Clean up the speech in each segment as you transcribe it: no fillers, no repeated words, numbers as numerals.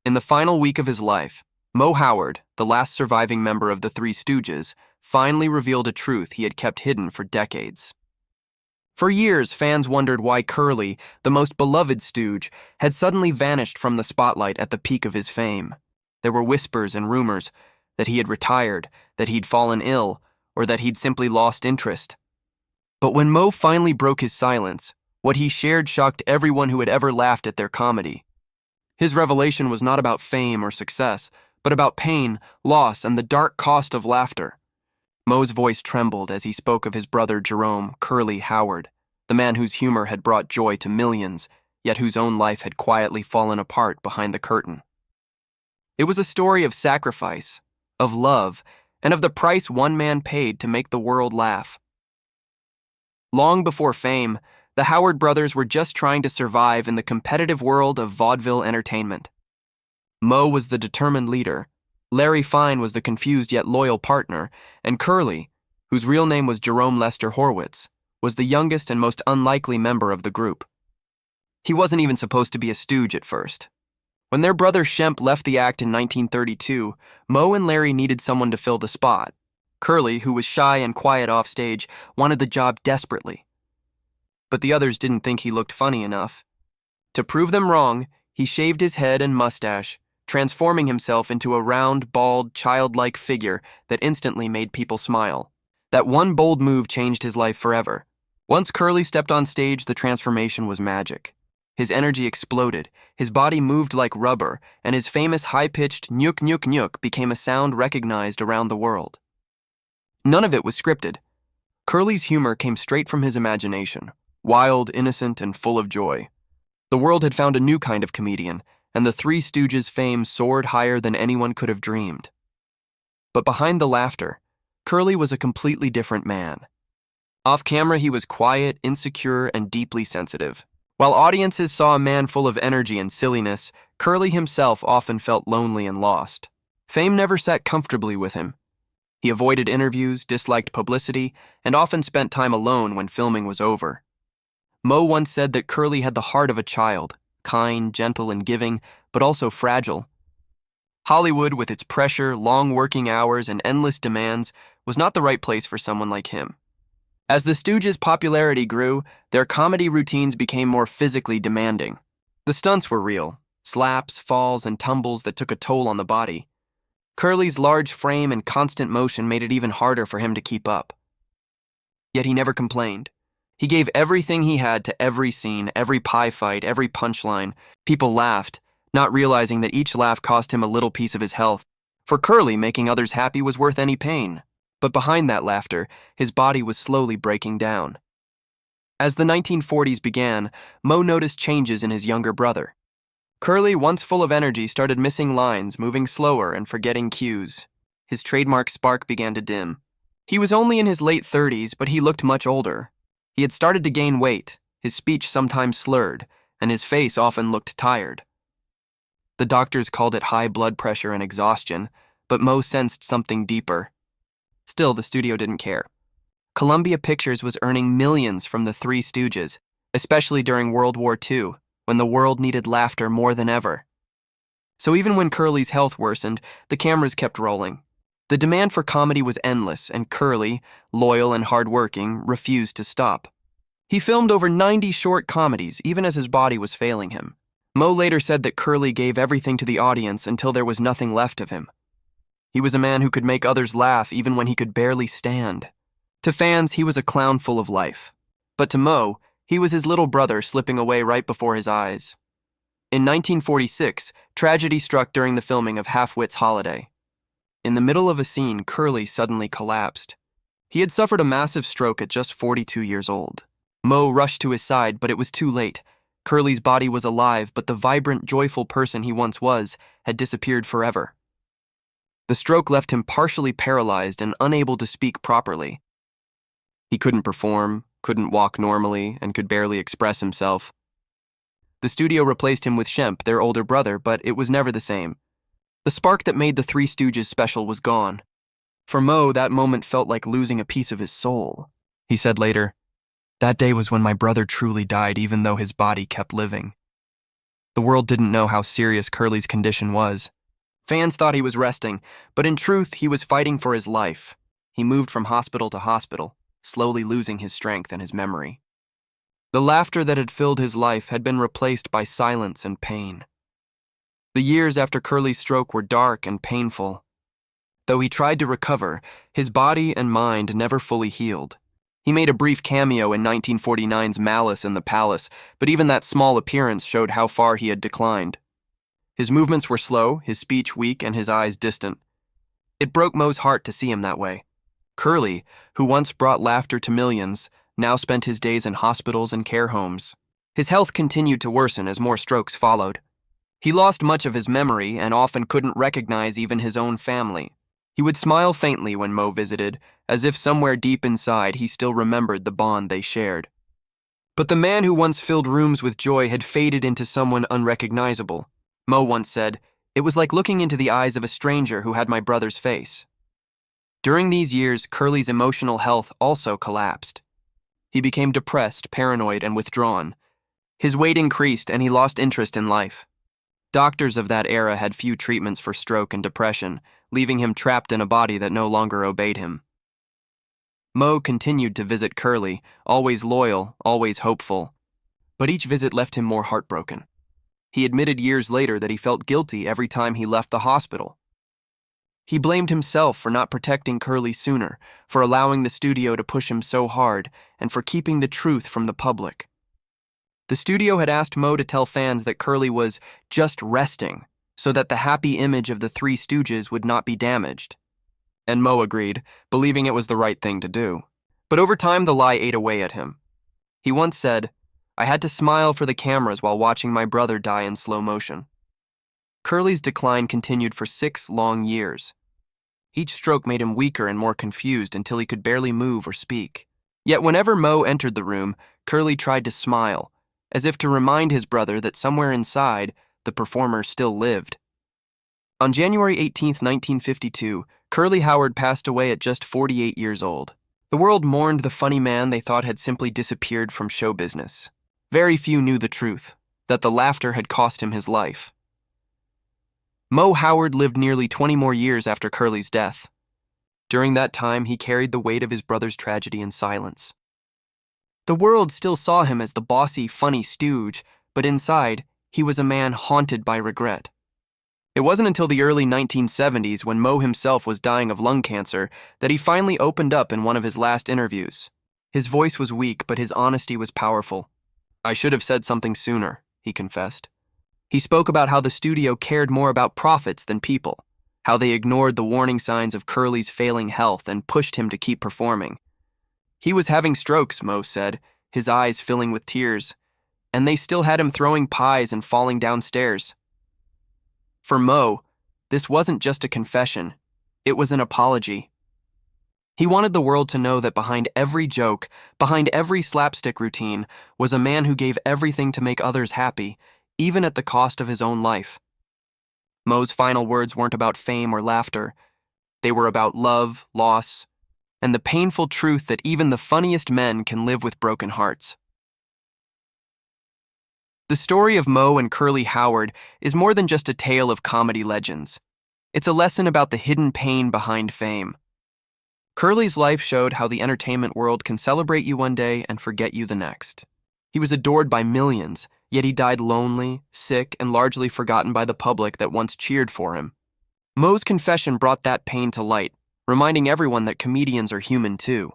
In the final week of his life, Moe Howard, the last surviving member of the Three Stooges, finally revealed a truth he had kept hidden for decades. For years, fans wondered why Curly, the most beloved Stooge, had suddenly vanished from the spotlight at the peak of his fame. There were whispers and rumors that he had retired, that he'd fallen ill, or that he'd simply lost interest. But when Moe finally broke his silence, what he shared shocked everyone who had ever laughed at their comedy. His revelation was not about fame or success, but about pain, loss, and the dark cost of laughter. Moe's voice trembled as he spoke of his brother Jerome, Curly Howard, the man whose humor had brought joy to millions, yet whose own life had quietly fallen apart behind the curtain. It was a story of sacrifice, of love, and of the price one man paid to make the world laugh. Long before fame, the Howard brothers were just trying to survive in the competitive world of vaudeville entertainment. Moe was the determined leader, Larry Fine was the confused yet loyal partner, and Curly, whose real name was Jerome Lester Horwitz, was the youngest and most unlikely member of the group. He wasn't even supposed to be a stooge at first. When their brother Shemp left the act in 1932, Moe and Larry needed someone to fill the spot. Curly, who was shy and quiet off stage, wanted the job desperately. But the others didn't think he looked funny enough. To prove them wrong, he shaved his head and mustache, transforming himself into a round, bald, childlike figure that instantly made people smile. That one bold move changed his life forever. Once Curly stepped on stage, the transformation was magic. His energy exploded, his body moved like rubber, and his famous high-pitched nyuk nyuk nyuk became a sound recognized around the world. None of it was scripted. Curly's humor came straight from his imagination, wild, innocent, and full of joy. The world had found a new kind of comedian, and the Three Stooges' fame soared higher than anyone could have dreamed. But behind the laughter, Curly was a completely different man. Off camera, he was quiet, insecure, and deeply sensitive. While audiences saw a man full of energy and silliness, Curly himself often felt lonely and lost. Fame never sat comfortably with him. He avoided interviews, disliked publicity, and often spent time alone when filming was over. Moe once said that Curly had the heart of a child, kind, gentle, and giving, but also fragile. Hollywood, with its pressure, long working hours, and endless demands, was not the right place for someone like him. As the Stooges' popularity grew, their comedy routines became more physically demanding. The stunts were real, slaps, falls, and tumbles that took a toll on the body. Curly's large frame and constant motion made it even harder for him to keep up. Yet he never complained. He gave everything he had to every scene, every pie fight, every punchline. People laughed, not realizing that each laugh cost him a little piece of his health. For Curly, making others happy was worth any pain. But behind that laughter, his body was slowly breaking down. As the 1940s began, Moe noticed changes in his younger brother. Curly, once full of energy, started missing lines, moving slower, and forgetting cues. His trademark spark began to dim. He was only in his late 30s, but he looked much older. He had started to gain weight, his speech sometimes slurred, and his face often looked tired. The doctors called it high blood pressure and exhaustion, but Moe sensed something deeper. Still, the studio didn't care. Columbia Pictures was earning millions from the Three Stooges, especially during World War II, when the world needed laughter more than ever. So even when Curly's health worsened, the cameras kept rolling. The demand for comedy was endless, and Curly, loyal and hardworking, refused to stop. He filmed over 90 short comedies, even as his body was failing him. Moe later said that Curly gave everything to the audience until there was nothing left of him. He was a man who could make others laugh even when he could barely stand. To fans, he was a clown full of life. But to Moe, he was his little brother slipping away right before his eyes. In 1946, tragedy struck during the filming of Half-Wit's Holiday. In the middle of a scene, Curly suddenly collapsed. He had suffered a massive stroke at just 42 years old. Moe rushed to his side, but it was too late. Curly's body was alive, but the vibrant, joyful person he once was had disappeared forever. The stroke left him partially paralyzed and unable to speak properly. He couldn't perform, couldn't walk normally, and could barely express himself. The studio replaced him with Shemp, their older brother, but it was never the same. The spark that made the Three Stooges special was gone. For Moe, that moment felt like losing a piece of his soul. He said later, "That day was when my brother truly died, even though his body kept living." The world didn't know how serious Curly's condition was. Fans thought he was resting, but in truth, he was fighting for his life. He moved from hospital to hospital, slowly losing his strength and his memory. The laughter that had filled his life had been replaced by silence and pain. The years after Curly's stroke were dark and painful. Though he tried to recover, his body and mind never fully healed. He made a brief cameo in 1949's Malice in the Palace, but even that small appearance showed how far he had declined. His movements were slow, his speech weak, and his eyes distant. It broke Moe's heart to see him that way. Curly, who once brought laughter to millions, now spent his days in hospitals and care homes. His health continued to worsen as more strokes followed. He lost much of his memory and often couldn't recognize even his own family. He would smile faintly when Moe visited, as if somewhere deep inside he still remembered the bond they shared. But the man who once filled rooms with joy had faded into someone unrecognizable. Moe once said, "It was like looking into the eyes of a stranger who had my brother's face." During these years, Curly's emotional health also collapsed. He became depressed, paranoid, and withdrawn. His weight increased and he lost interest in life. Doctors of that era had few treatments for stroke and depression, leaving him trapped in a body that no longer obeyed him. Moe continued to visit Curly, always loyal, always hopeful. But each visit left him more heartbroken. He admitted years later that he felt guilty every time he left the hospital. He blamed himself for not protecting Curly sooner, for allowing the studio to push him so hard, and for keeping the truth from the public. The studio had asked Moe to tell fans that Curly was just resting, so that the happy image of the Three Stooges would not be damaged. And Moe agreed, believing it was the right thing to do. But over time, the lie ate away at him. He once said, "I had to smile for the cameras while watching my brother die in slow motion." Curly's decline continued for 6 long years. Each stroke made him weaker and more confused until he could barely move or speak. Yet whenever Moe entered the room, Curly tried to smile, as if to remind his brother that somewhere inside, the performer still lived. On January 18, 1952, Curly Howard passed away at just 48 years old. The world mourned the funny man they thought had simply disappeared from show business. Very few knew the truth, that the laughter had cost him his life. Moe Howard lived nearly 20 more years after Curly's death. During that time, he carried the weight of his brother's tragedy in silence. The world still saw him as the bossy, funny stooge, but inside, he was a man haunted by regret. It wasn't until the early 1970s, when Moe himself was dying of lung cancer, that he finally opened up in one of his last interviews. His voice was weak, but his honesty was powerful. "I should have said something sooner," he confessed. He spoke about how the studio cared more about profits than people, how they ignored the warning signs of Curly's failing health and pushed him to keep performing. He was having strokes, Moe said, his eyes filling with tears, and they still had him throwing pies and falling downstairs. For Moe, this wasn't just a confession, it was an apology. He wanted the world to know that behind every joke, behind every slapstick routine, was a man who gave everything to make others happy, even at the cost of his own life. Moe's final words weren't about fame or laughter. They were about love, loss, and the painful truth that even the funniest men can live with broken hearts. The story of Moe and Curly Howard is more than just a tale of comedy legends. It's a lesson about the hidden pain behind fame. Curly's life showed how the entertainment world can celebrate you one day and forget you the next. He was adored by millions, yet he died lonely, sick, and largely forgotten by the public that once cheered for him. Moe's confession brought that pain to light, reminding everyone that comedians are human too.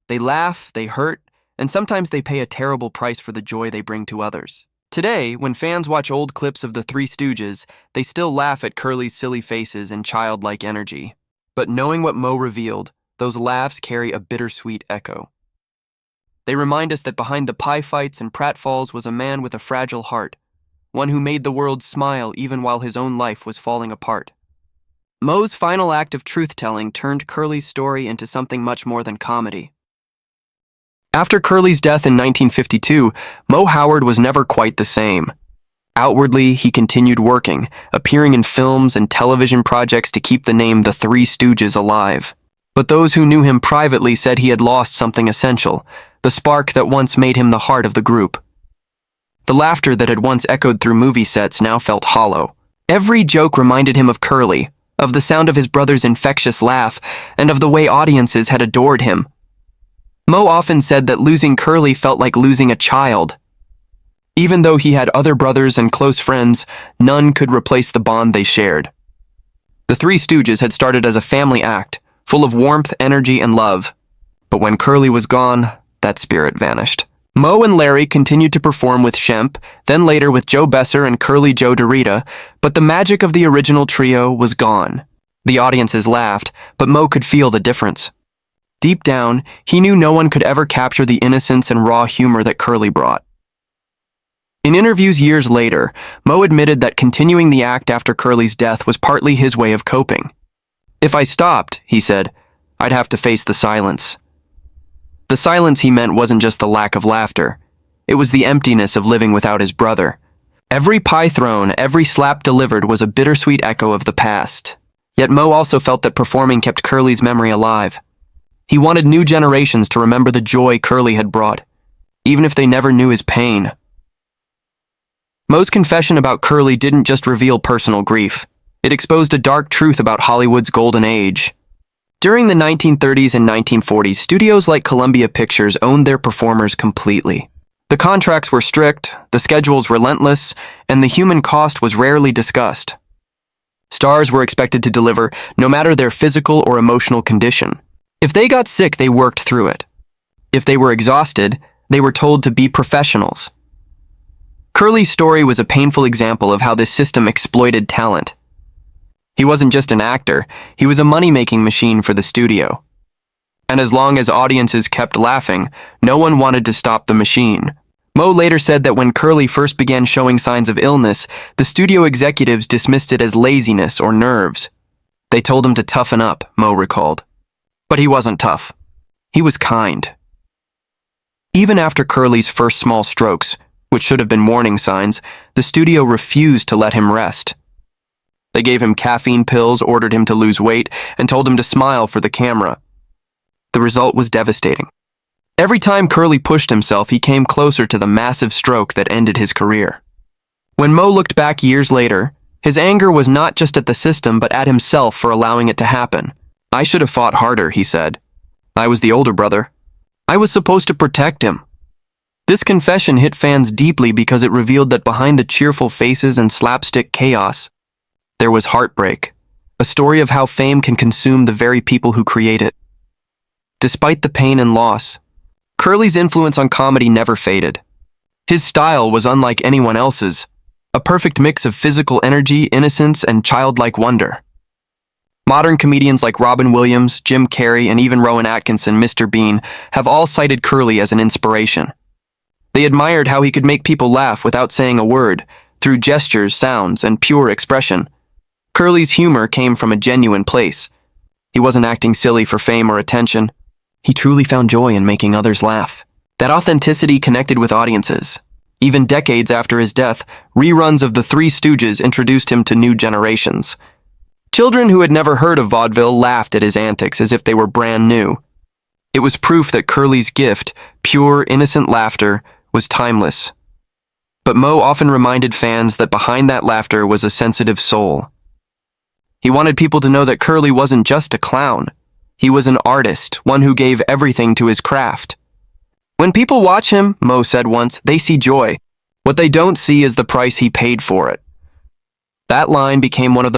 They laugh, they hurt, and sometimes they pay a terrible price for the joy they bring to others. Today, when fans watch old clips of the Three Stooges, they still laugh at Curly's silly faces and childlike energy. But knowing what Moe revealed, those laughs carry a bittersweet echo. They remind us that behind the pie fights and pratfalls was a man with a fragile heart, one who made the world smile even while his own life was falling apart. Moe's final act of truth-telling turned Curly's story into something much more than comedy. After Curly's death in 1952, Moe Howard was never quite the same. Outwardly, he continued working, appearing in films and television projects to keep the name The Three Stooges alive. But those who knew him privately said he had lost something essential, the spark that once made him the heart of the group. The laughter that had once echoed through movie sets now felt hollow. Every joke reminded him of Curly, of the sound of his brother's infectious laugh, and of the way audiences had adored him. Moe often said that losing Curly felt like losing a child. Even though he had other brothers and close friends, none could replace the bond they shared. The Three Stooges had started as a family act, full of warmth, energy, and love. But when Curly was gone, that spirit vanished. Moe and Larry continued to perform with Shemp, then later with Joe Besser and Curly Joe DeRita, but the magic of the original trio was gone. The audiences laughed, but Moe could feel the difference. Deep down, he knew no one could ever capture the innocence and raw humor that Curly brought. In interviews years later, Moe admitted that continuing the act after Curly's death was partly his way of coping. "If I stopped," he said, "I'd have to face the silence." The silence he meant wasn't just the lack of laughter. It was the emptiness of living without his brother. Every pie thrown, every slap delivered was a bittersweet echo of the past. Yet Moe also felt that performing kept Curly's memory alive. He wanted new generations to remember the joy Curly had brought, even if they never knew his pain. Moe's confession about Curly didn't just reveal personal grief. It exposed a dark truth about Hollywood's golden age. During the 1930s and 1940s, studios like Columbia Pictures owned their performers completely. The contracts were strict, the schedules relentless, and the human cost was rarely discussed. Stars were expected to deliver no matter their physical or emotional condition. If they got sick, they worked through it. If they were exhausted, they were told to be professionals. Curly's story was a painful example of how this system exploited talent. He wasn't just an actor, he was a money-making machine for the studio. And as long as audiences kept laughing, no one wanted to stop the machine. Moe later said that when Curly first began showing signs of illness, the studio executives dismissed it as laziness or nerves. They told him to toughen up, Moe recalled. But he wasn't tough. He was kind. Even after Curly's first small strokes, which should have been warning signs, the studio refused to let him rest. They gave him caffeine pills, ordered him to lose weight, and told him to smile for the camera. The result was devastating. Every time Curly pushed himself, he came closer to the massive stroke that ended his career. When Moe looked back years later, his anger was not just at the system but at himself for allowing it to happen. "I should have fought harder," he said. "I was the older brother. I was supposed to protect him." This confession hit fans deeply because it revealed that behind the cheerful faces and slapstick chaos, there was heartbreak, a story of how fame can consume the very people who create it. Despite the pain and loss, Curly's influence on comedy never faded. His style was unlike anyone else's, a perfect mix of physical energy, innocence, and childlike wonder. Modern comedians like Robin Williams, Jim Carrey, and even Rowan Atkinson, Mr. Bean, have all cited Curly as an inspiration. They admired how he could make people laugh without saying a word, through gestures, sounds, and pure expression. Curly's humor came from a genuine place. He wasn't acting silly for fame or attention. He truly found joy in making others laugh. That authenticity connected with audiences. Even decades after his death, reruns of The Three Stooges introduced him to new generations. Children who had never heard of vaudeville laughed at his antics as if they were brand new. It was proof that Curly's gift, pure, innocent laughter, was timeless. But Moe often reminded fans that behind that laughter was a sensitive soul. He wanted people to know that Curly wasn't just a clown. He was an artist, one who gave everything to his craft. "When people watch him," Moe said once, "they see joy. What they don't see is the price he paid for it." That line became one of the